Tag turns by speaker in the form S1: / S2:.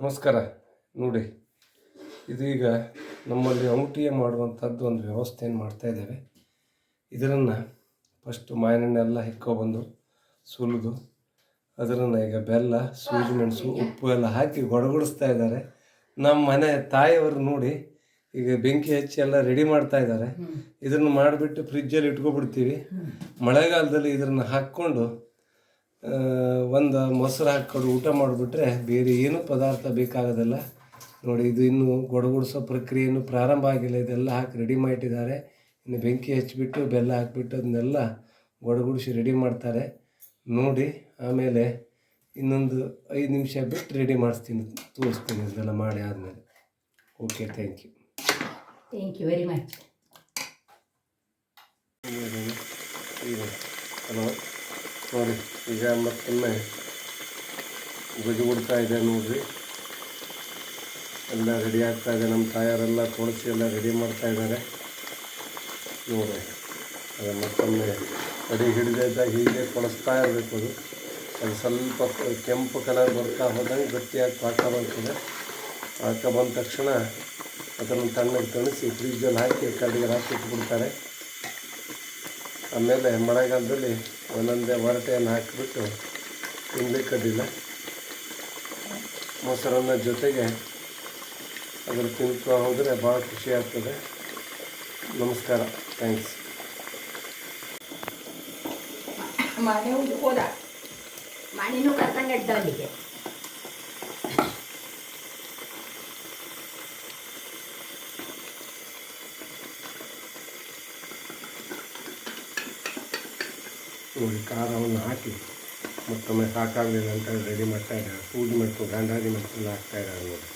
S1: ನಮಸ್ಕಾರ. ನೋಡಿ, ಇದೀಗ ನಮ್ಮಲ್ಲಿ ಔಟಿಯ ಮಾಡುವಂಥದ್ದು ಒಂದು ವ್ಯವಸ್ಥೆಯನ್ನು ಮಾಡ್ತಾಯಿದ್ದೇವೆ. ಇದನ್ನು ಫಸ್ಟು ಮಾವಿನೆಣ್ಣೆಲ್ಲ ಹಿಕ್ಕೊಬಂದು ಸುಲಿದು ಅದನ್ನು ಈಗ ಬೆಲ್ಲ, ಸೂಜಿ ಮೆಣಸು, ಉಪ್ಪು ಎಲ್ಲ ಹಾಕಿ ಗೊಡಗುಡಿಸ್ತಾ ಇದ್ದಾರೆ. ನಮ್ಮ ಮನೆ ತಾಯಿಯವರು ನೋಡಿ ಈಗ ಬೆಂಕಿ ಹಚ್ಚಿ ಎಲ್ಲ ರೆಡಿ ಮಾಡ್ತಾ ಇದ್ದಾರೆ. ಇದನ್ನು ಮಾಡಿಬಿಟ್ಟು ಫ್ರಿಜ್ಜಲ್ಲಿ ಇಟ್ಕೊಬಿಡ್ತೀವಿ. ಮಳೆಗಾಲದಲ್ಲಿ ಇದನ್ನು ಹಾಕ್ಕೊಂಡು ಒಂದು ಮೊಸರು ಹಾಕ್ಕೊಂಡು ಊಟ ಮಾಡಿಬಿಟ್ರೆ ಬೇರೆ ಏನೂ ಪದಾರ್ಥ ಬೇಕಾಗೋದಿಲ್ಲ. ನೋಡಿ, ಇದು ಇನ್ನೂ ಗೊಡಗುಡಿಸೋ ಪ್ರಕ್ರಿಯೆ ಇನ್ನೂ ಪ್ರಾರಂಭ ಆಗಿಲ್ಲ. ಇದೆಲ್ಲ ಹಾಕಿ ರೆಡಿ ಮಾಡಿಟ್ಟಿದ್ದಾರೆ. ಇನ್ನು ಬೆಂಕಿ ಹಚ್ಚಿಬಿಟ್ಟು ಬೆಲ್ಲ ಹಾಕಿಬಿಟ್ಟು ಅದನ್ನೆಲ್ಲ ಗೊಡಗುಡಿಸಿ ರೆಡಿ ಮಾಡ್ತಾರೆ. ನೋಡಿ, ಆಮೇಲೆ ಇನ್ನೊಂದು 5 ನಿಮಿಷ ಬಿಟ್ಟು ರೆಡಿ ಮಾಡಿಸ್ತೀನಿ, ತೋರಿಸ್ತೀನಿ ಇದೆಲ್ಲ ಮಾಡಿ ಆದಮೇಲೆ. Okay, thank
S2: you very much.
S1: Hello, ನೋಡಿ, ಈಗ ಮತ್ತೊಮ್ಮೆ ಗುಡ್ತಾ ಇದೆ ನೋಡ್ರಿ. ಎಲ್ಲ ರೆಡಿ ಆಗ್ತಾ ಇದೆ. ನಮ್ಮ ತಾಯಾರೆಲ್ಲ ತೊಳಸಿ ಎಲ್ಲ ರೆಡಿ ಮಾಡ್ತಾ ಇದ್ದಾರೆ ನೋಡ್ರಿ. ಅದು ಮತ್ತೊಮ್ಮೆ ಅಡಿ ಹಿಡಿದಾಗ ಹೀಗೆ ಕೊಳಿಸ್ತಾ ಇರಬೇಕು. ಅದು ಸ್ವಲ್ಪ ಕೆಂಪು ಕಲರ್ ಬರ್ತಾ ಹೋದಂಗೆ ಗಟ್ಟಿಯಾಗಿ ಪಾಕ ಬರ್ತದೆ. ಪಾಕ ಬಂದ ತಕ್ಷಣ ಅದನ್ನು ತಣ್ಣಗೆ ತಣಿಸಿ ಫ್ರಿಜ್ಜಲ್ಲಿ ಹಾಕಿ ಕಡೆಗೆ ಹಾಕಿ ಇಟ್ಬಿಡ್ತಾರೆ. ಆಮೇಲೆ ಮಳೆಗಾಲದಲ್ಲಿ ಒಂದೊಂದೇ ಹೊರಟೆಯನ್ನು ಹಾಕಿಬಿಟ್ಟು ತಿನ್ನಲಿಕ್ಕದಿಲ್ಲ. ಮೊಸರನ್ನ ಜೊತೆಗೆ ಅದ್ರ ತಿನ್ಕೊ ಹೋದರೆ ಭಾಳ ಖುಷಿ ಆಗ್ತದೆ. ನಮಸ್ಕಾರ, ಥ್ಯಾಂಕ್ಸ್.
S2: ಹೋದ ಮನೆಯೂ ಕರ್ಕೊಂಡ್ಡ ಅಲ್ಲಿಗೆ.
S1: ನೋಡಿ, ಖಾರವನ್ನು ಹಾಕಿ ಮತ್ತೊಮ್ಮೆ ಸಾಕಾಗಲಿಲ್ಲ ಅಂತ ರೆಡಿ ಮಾಡ್ತಾ ಇದ್ದಾರೆ. ಪೂಜೆ ಮಾಡ್ಕೊಂಡು ಗಂಡಾದಿ ಮೆಣಸೆಲ್ಲ ಹಾಕ್ತಾ ಇದ್ದಾರೆ ನೋಡಿ.